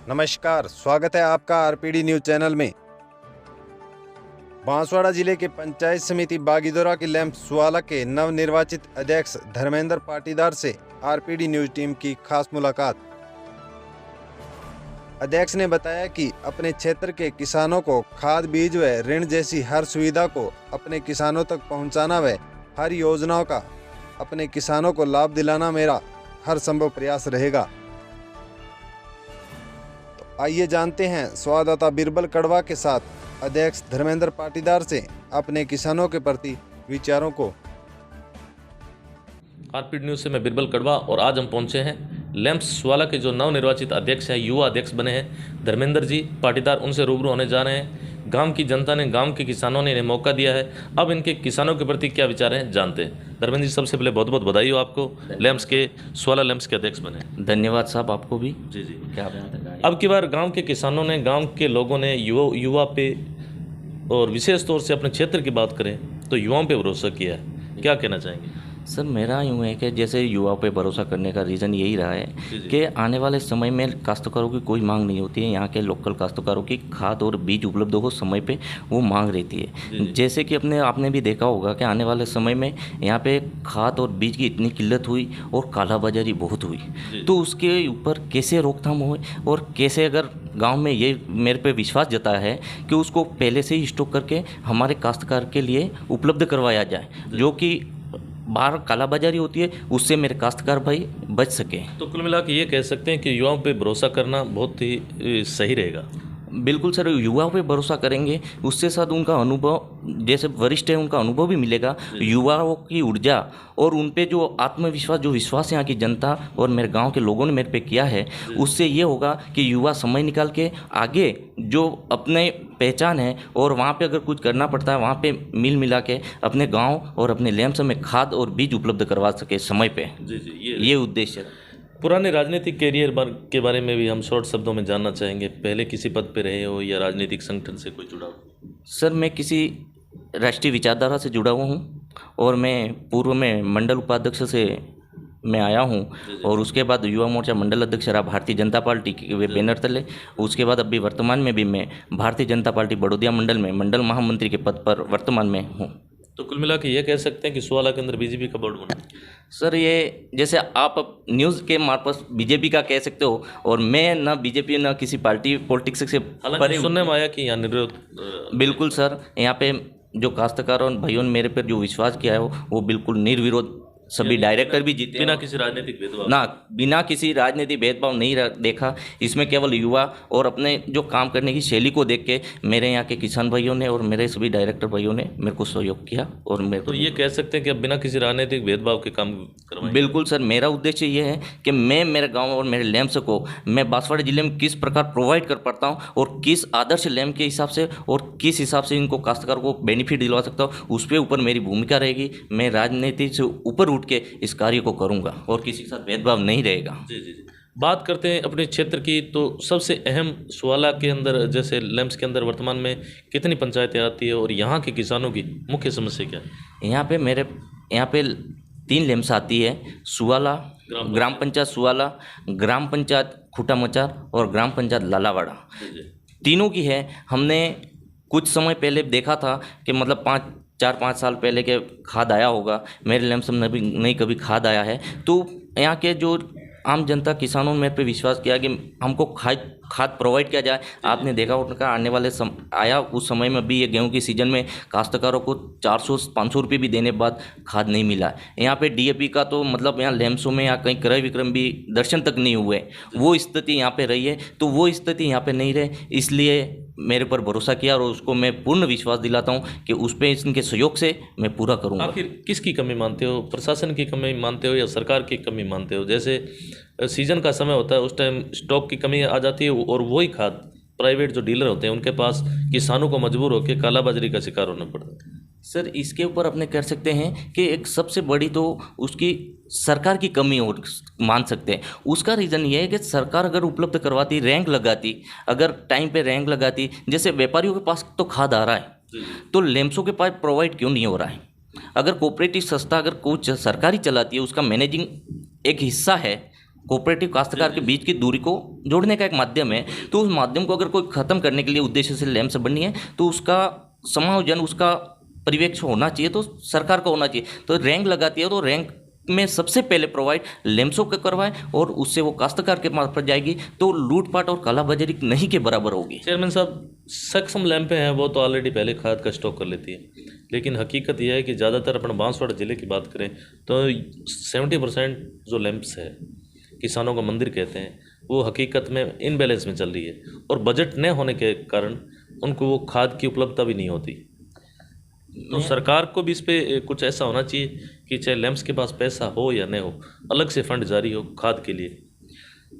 नमस्कार, स्वागत है आपका आरपीडी न्यूज चैनल में। बांसवाड़ा जिले के पंचायत समिति बागीदोरा के लैंप सुवाला के नवनिर्वाचित अध्यक्ष धर्मेंद्र पाटीदार से आरपीडी न्यूज टीम की खास मुलाकात। अध्यक्ष ने बताया कि अपने क्षेत्र के किसानों को खाद बीज व ऋण जैसी हर सुविधा को अपने किसानों तक पहुंचाना व हर योजनाओं का अपने किसानों को लाभ दिलाना मेरा हर संभव प्रयास रहेगा। आइए जानते हैं संवाददाता बिरबल कड़वा के साथ अध्यक्ष धर्मेंद्र पाटीदार से अपने किसानों के प्रति विचारों को। आरपीडी न्यूज़ से मैं बिरबल कड़वा और आज हम पहुंचे हैं लैंप्स सुवाला के जो नवनिर्वाचित अध्यक्ष हैं, युवा अध्यक्ष बने हैं धर्मेंद्र जी पाटीदार, उनसे रूबरू होने जा रहे हैं। गांव की जनता ने, गांव के किसानों ने इन्हें मौका दिया है, अब इनके किसानों के प्रति क्या विचार हैं जानते हैं। धर्मेंद्र जी, सबसे पहले बहुत बहुत बधाई हो आपको, लैंप्स के सुवाला लैंप्स के अध्यक्ष बने। धन्यवाद साहब, आपको भी। जी जी। क्या बात है। अब की बार गांव के किसानों ने, गांव के लोगों ने युवा पे और विशेष तौर से अपने क्षेत्र की बात करें तो युवाओं पे भरोसा किया है, क्या कहना चाहेंगे? सर, मेरा यूँ है कि जैसे युवाओं पे भरोसा करने का रीज़न यही रहा है कि आने वाले समय में काश्तकारों की कोई मांग नहीं होती है। यहाँ के लोकल काश्तकारों की खाद और बीज उपलब्ध हो समय पे वो मांग रहती है। जैसे कि आपने भी देखा होगा कि आने वाले समय में यहाँ पे खाद और बीज की इतनी किल्लत हुई और कालाबाजारी बहुत हुई, तो उसके ऊपर कैसे रोकथाम हो और कैसे, अगर गांव में ये मेरे पे विश्वास जताया है कि उसको पहले से ही स्टॉक करके हमारे काश्तकार के लिए उपलब्ध करवाया जाए, जो कि बाहर कालाबाजारी होती है उससे मेरे काश्तकार भाई बच सके। तो कुल मिला के ये कह सकते हैं कि युवाओं पे भरोसा करना बहुत ही सही रहेगा। बिल्कुल सर, युवाओं पे भरोसा करेंगे, उससे साथ उनका अनुभव, जैसे वरिष्ठ है उनका अनुभव भी मिलेगा, युवाओं की ऊर्जा और उन पे जो आत्मविश्वास, जो विश्वास यहाँ की जनता और मेरे गांव के लोगों ने मेरे पे किया है, उससे ये होगा कि युवा समय निकाल के आगे जो अपने पहचान है और वहाँ पे अगर कुछ करना पड़ता है वहाँ पे मिल मिला के अपने गाँव और अपने लैंप्स में खाद और बीज उपलब्ध करवा सके समय पे। जी, ये उद्देश्य है। पुराने राजनीतिक कैरियर के बारे में भी हम शॉर्ट शब्दों में जानना चाहेंगे। पहले किसी पद पे रहे हो या राजनीतिक संगठन से कोई जुड़ा हो? सर, मैं किसी राष्ट्रीय विचारधारा से जुड़ा हुआ हूँ और मैं पूर्व में मंडल उपाध्यक्ष से मैं आया हूँ और उसके बाद युवा मोर्चा मंडल अध्यक्ष रहा भारतीय जनता पार्टी के बैनर तले। उसके बाद अभी वर्तमान में भी मैं भारतीय जनता पार्टी बड़ौदिया मंडल में मंडल महामंत्री के पद पर वर्तमान में हूँ। तो कुल मिला के ये कह सकते हैं कि सुवाला के अंदर बीजेपी का बोर्ड बना। सर, ये जैसे आप न्यूज़ के मार्फत बीजेपी का कह सकते हो और मैं ना बीजेपी ना किसी पार्टी पॉलिटिक्स से परे। सुनने में आया कि यहाँ निर्विरोध। बिल्कुल सर, यहाँ पे जो काश्तकारों और भाइयों ने मेरे पर जो विश्वास किया है वो बिल्कुल निर्विरोध, सभी डायरेक्टर भी जीते बिना किसी राजनीतिक भेदभाव ना, बिना किसी राजनीतिक भेदभाव नहीं देखा। इसमें केवल युवा और अपने जो काम करने की शैली को देख के मेरे यहाँ के किसान भाइयों ने और मेरे सभी डायरेक्टर भाइयों ने मेरे को सहयोग किया और मेरे तो ये कह सकते हैं कि अब बिना किसी राजनीतिक भेदभाव के काम करवाएं। बिल्कुल सर, मेरा उद्देश्य ये है कि मैं मेरे गाँव और मेरे लैंप्स को मैं बांसवाड़ा जिले में किस प्रकार प्रोवाइड कर पाता हूँ और किस आदर्श लैंप के हिसाब से और किस हिसाब से इनको काश्तकार को बेनिफिट दिलवा सकता हूँ, उस पर ऊपर मेरी भूमिका रहेगी। मैं राजनीति से ऊपर उठ के इस कार्य को करूंगा और किसी के साथ भेदभाव नहीं रहेगा। जी। बात करते हैं अपने क्षेत्र की, तो सबसे अहम सुवाला के अंदर, जैसे लैंप्स के अंदर वर्तमान में कितनी पंचायतें आती है और यहाँ के किसानों की मुख्य समस्या क्या है? यहाँ पे 3 लैंप्स आती है। सुवाला ग्राम पंचायत सुवाला, ग्राम पंचायत खुटा मचार और ग्राम पंचायत लालावाड़ा, तीनों की है। हमने कुछ समय पहले देखा था कि मतलब 4-5 साल पहले के खाद आया होगा, मेरे लैंप्स में नहीं कभी खाद आया है। तो यहाँ के जो आम जनता किसानों ने मेरे पे विश्वास किया कि हमको खाद प्रोवाइड किया जाए। आपने देखा उनका आने वाले आया उस समय में भी, ये गेहूं की सीज़न में काश्तकारों को 400-500 रुपये भी देने बाद खाद नहीं मिला। यहाँ पे डीएपी का तो मतलब यहाँ लैंप्सों में या कहीं क्रय विक्रय भी दर्शन तक नहीं हुए, वो स्थिति यहाँ पे रही है। तो वो स्थिति यहाँ पे नहीं रहे, इसलिए मेरे पर भरोसा किया और उसको मैं पूर्ण विश्वास दिलाता हूँ कि उस पर इनके सहयोग से मैं पूरा करूँगा। आखिर किसकी कमी मानते हो? प्रशासन की कमी मानते हो या सरकार की कमी मानते हो? जैसे सीजन का समय होता है उस टाइम स्टॉक की कमी आ जाती है और वही खाद प्राइवेट जो डीलर होते हैं उनके पास किसानों को मजबूर होकर कालाबाजारी का शिकार होना पड़ता है। सर, इसके ऊपर अपने कर सकते हैं कि एक सबसे बड़ी तो उसकी सरकार की कमी और मान सकते हैं। उसका रीज़न ये है कि सरकार अगर उपलब्ध करवाती, रैंक लगाती, अगर टाइम पे रैंक लगाती, जैसे व्यापारियों के पास तो खाद आ रहा है तो लैंप्सों के पास प्रोवाइड क्यों नहीं हो रहा है? अगर कोऑपरेटिव संस्था अगर कुछ सरकारी चलाती है, उसका मैनेजिंग एक हिस्सा है कोऑपरेटिव काश्तकार के बीच की दूरी को जोड़ने का एक माध्यम है। तो उस माध्यम को अगर कोई ख़त्म करने के लिए उद्देश्य से लैंप्स बनी है तो उसका समायोजन, उसका परिवेक्ष होना चाहिए तो सरकार को होना चाहिए। तो रैंक लगाती है तो रैंक में सबसे पहले प्रोवाइड लैंप्सों को करवाए और उससे वो काश्तकार के मार्फत जाएगी तो लूटपाट और कालाबाजारी नहीं के बराबर होगी। चेयरमैन साहब, सक्षम लैंपें हैं वो तो ऑलरेडी पहले खाद का स्टॉक कर लेती है, लेकिन हकीकत यह है कि ज़्यादातर अपन बांसवाड़ा ज़िले की बात करें तो 70% जो लैंप्स है किसानों का मंदिर कहते हैं वो हकीकत में इनबैलेंस में चल रही है और बजट न होने के कारण उनको वो खाद की उपलब्धता भी नहीं होती। तो सरकार को भी इस पे कुछ ऐसा होना चाहिए कि चाहे लैंप्स के पास पैसा हो या न हो, अलग से फंड जारी हो खाद के लिए।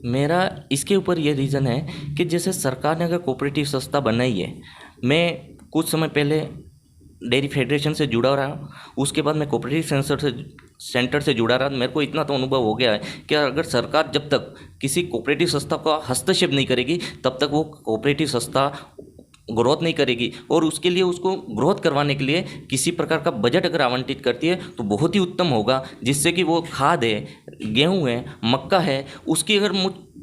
मेरा इसके ऊपर ये रीज़न है कि जैसे सरकार ने अगर कोऑपरेटिव संस्था बनाई है, मैं कुछ समय पहले डेयरी फेडरेशन से जुड़ा रहा, उसके बाद मैं कोऑपरेटिव सेंटर से जुड़ा रहा। मेरे को इतना तो अनुभव हो गया है कि अगर सरकार जब तक किसी कोऑपरेटिव संस्था का हस्तक्षेप नहीं करेगी तब तक वो कोऑपरेटिव संस्था ग्रोथ नहीं करेगी। और उसके लिए उसको ग्रोथ करवाने के लिए किसी प्रकार का बजट अगर आवंटित करती है तो बहुत ही उत्तम होगा, जिससे कि वो खाद है, गेहूं है, मक्का है, उसकी अगर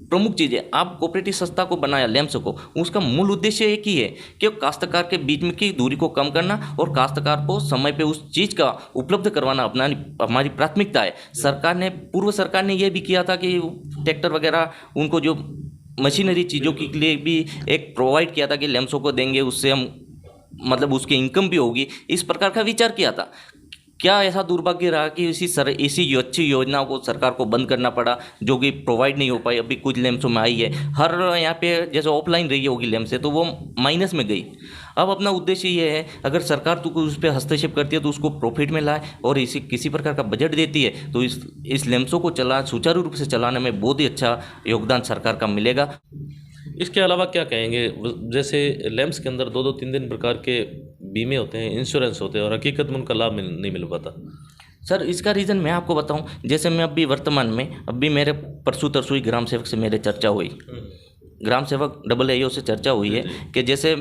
प्रमुख चीज़ है। आप कोऑपरेटिव संस्था को बनाया लैंप्स को, उसका मूल उद्देश्य एक ही है कि काश्तकार के बीच में की दूरी को कम करना और काश्तकार को समय पे उस चीज़ का उपलब्ध करवाना अपना हमारी प्राथमिकता है। पूर्व सरकार ने यह भी किया था कि ट्रैक्टर वगैरह उनको जो मशीनरी चीज़ों के लिए भी एक प्रोवाइड किया था कि लैंप्सों को देंगे, उससे हम मतलब उसकी इनकम भी होगी, इस प्रकार का विचार किया था। क्या ऐसा दुर्भाग्य रहा कि इसी अच्छी योजनाओं को सरकार को बंद करना पड़ा जो कि प्रोवाइड नहीं हो पाई। अभी कुछ लैंप्सों में आई है, हर यहाँ पे जैसे ऑफलाइन रही होगी लैंप्स है तो वो माइनस में गई। अब अपना उद्देश्य ये है, अगर सरकार तो उस पर हस्तक्षेप करती है तो उसको प्रॉफिट में लाए और इसी किसी प्रकार का बजट देती है तो इस लैंप्सों को सुचारू रूप से चलाने में बहुत ही अच्छा योगदान सरकार का मिलेगा। इसके अलावा क्या कहेंगे, जैसे लैंप्स के अंदर 2-2, 3-3 प्रकार के बीमे होते हैं, इंश्योरेंस होते हैं और हकीकत में उनका लाभ नहीं मिल पाता। सर इसका रीज़न मैं आपको बताऊं, जैसे मैं अभी वर्तमान में मेरे परसों तरसों ही ग्राम सेवक से मेरे चर्चा हुई, ग्राम सेवक AAO से चर्चा हुई है कि जैसे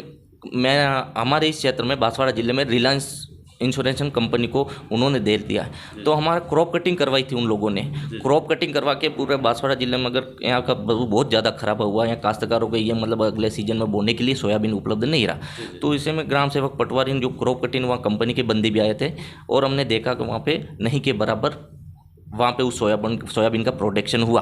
हमारे इस क्षेत्र में बांसवाड़ा ज़िले में रिलायंस इंश्योरेंस कंपनी को उन्होंने दे दिया है। तो हमारा क्रॉप कटिंग करवाई थी उन लोगों ने, क्रॉप कटिंग करवा के पूरे बांसवाड़ा जिले में अगर यहाँ का बहुत ज़्यादा खराब हुआ, यहाँ काश्तकारों को ये मतलब अगले सीजन में बोने के लिए सोयाबीन उपलब्ध नहीं रहा। तो इसे में ग्राम सेवक पटवारी जो क्रॉप कटिंग वहाँ कंपनी के बंदे भी आए थे और हमने देखा कि वहाँ पे नहीं के बराबर वहाँ पे उस सोयाबीन का प्रोडक्शन हुआ।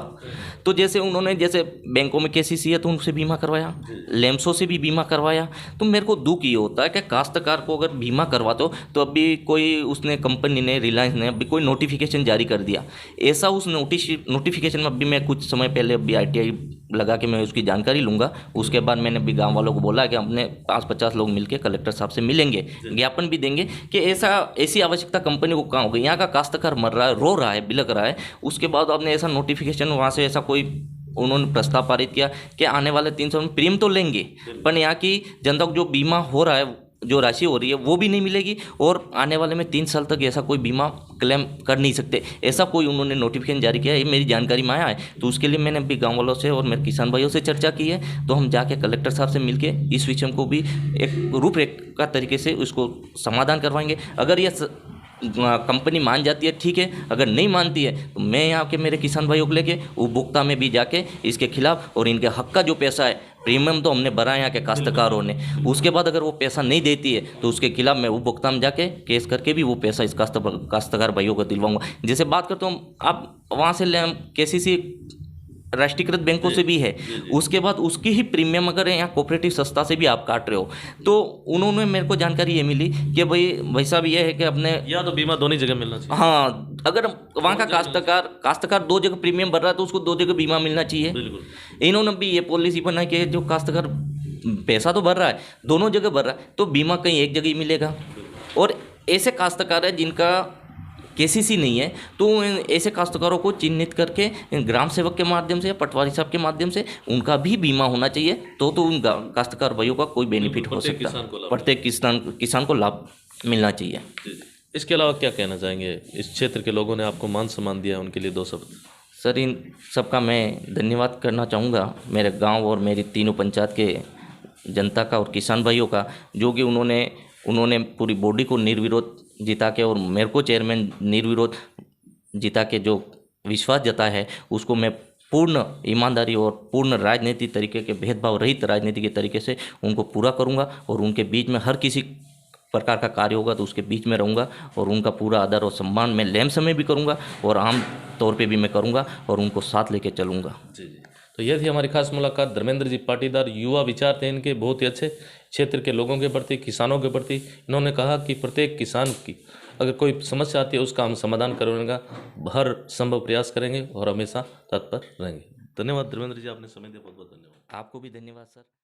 तो जैसे उन्होंने जैसे बैंकों में KCC है तो उनसे बीमा करवाया, लैंप्सों से भी बीमा करवाया। तो मेरे को दुख ये होता है कि काश्तकार को अगर बीमा करवा दो तो अभी कोई उसने कंपनी ने रिलायंस ने अभी कोई नोटिफिकेशन जारी कर दिया, ऐसा उस नोटिफिकेशन में अभी मैं कुछ समय पहले अभी ITI लगा के मैं उसकी जानकारी लूँगा। उसके बाद मैंने भी गाँव वालों को बोला कि अपने 5-50 लोग मिलकर कलेक्टर साहब से मिलेंगे, ज्ञापन भी देंगे कि ऐसी आवश्यकता कंपनी को कहाँ हो गई। यहाँ का काश्तकार मर रहा है, रो रहा है, बिलक रहा है। उसके बाद आपने ऐसा नोटिफिकेशन वहाँ से ऐसा कोई उन्होंने प्रस्ताव पारित किया कि आने वाले 3 साल में प्रीमियम तो लेंगे पर यहाँ की जनता को जो बीमा हो रहा है, जो राशि हो रही है वो भी नहीं मिलेगी और आने वाले में 3 साल तक ऐसा कोई बीमा क्लेम कर नहीं सकते, ऐसा कोई उन्होंने नोटिफिकेशन जारी किया है। ये मेरी जानकारी में आया है। तो उसके लिए मैंने अभी गाँव वालों से और मेरे किसान भाइयों से चर्चा की है। तो हम जाके कलेक्टर साहब से मिलके इस विषय को भी एक रूपरेखा तरीके से उसको समाधान करवाएंगे। अगर ये कंपनी मान जाती है ठीक है, अगर नहीं मानती है तो मैं यहाँ के मेरे किसान भाइयों को लेके उपभोक्ता में भी जाके इसके खिलाफ और इनके हक का जो पैसा है, प्रीमियम तो हमने भरा यहाँ के काश्तकारों ने, उसके बाद अगर वो पैसा नहीं देती है तो उसके खिलाफ मैं उपभोक्ता में जाके केस करके भी वो पैसा इस काश्तकार भाइयों को दिलवाऊंगा। जैसे बात करता हूँ आप वहाँ से KCC राष्ट्रीयकृत बैंकों से भी है, उसके बाद उसकी ही प्रीमियम अगर यहाँ कोऑपरेटिव संस्था से भी आप काट रहे हो तो उन्होंने मेरे को जानकारी ये मिली कि भाई साहब ये है कि अपने या तो बीमा दोनों जगह मिलना चाहिए। हाँ, अगर वहाँ का काश्तकार 2 जगह प्रीमियम भर रहा है तो उसको 2 जगह बीमा मिलना चाहिए। इन्होंने भी ये पॉलिसी बनाई कि जो काश्तकार पैसा तो भर रहा है, दोनों जगह भर रहा है तो बीमा कहीं एक जगह ही मिलेगा। और ऐसे काश्तकार है जिनका KCC नहीं है तो ऐसे काश्तकारों को चिन्हित करके ग्राम सेवक के माध्यम से या पटवारी साहब के माध्यम से उनका भी बीमा होना चाहिए तो उन काश्तकार भाइयों का कोई बेनिफिट हो सकता है, प्रत्येक किसान को लाभ मिलना चाहिए। इसके अलावा क्या कहना चाहेंगे, इस क्षेत्र के लोगों ने आपको मान सम्मान दिया, उनके लिए 2 शब्द। सर इन सबका मैं धन्यवाद करना चाहूँगा मेरे गाँव और मेरी तीनों पंचायत के जनता का और किसान भाइयों का, जो कि उन्होंने पूरी बॉडी को निर्विरोध जिता के और मेरे को चेयरमैन निर्विरोध जिता के जो विश्वास जता है उसको मैं पूर्ण ईमानदारी और पूर्ण राजनीति तरीके के भेदभाव रहित राजनीति के तरीके से उनको पूरा करूंगा और उनके बीच में हर किसी प्रकार का कार्य होगा तो उसके बीच में रहूंगा और उनका पूरा आदर और सम्मान मैं लैम्स में भी करूंगा और आम तौर पे भी मैं करूंगा और उनको साथ लेके चलूंगा। जी जी। तो ये थी हमारी खास मुलाकात। धर्मेंद्र जी पाटीदार, युवा विचार थे इनके बहुत ही अच्छे, क्षेत्र के लोगों के प्रति, किसानों के प्रति। इन्होंने कहा कि प्रत्येक किसान की अगर कोई समस्या आती है उसका हम समाधान करने का हर संभव प्रयास करेंगे और हमेशा तत्पर रहेंगे। धन्यवाद धर्मेंद्र जी, आपने समय दिया, बहुत बहुत धन्यवाद। आपको भी धन्यवाद सर।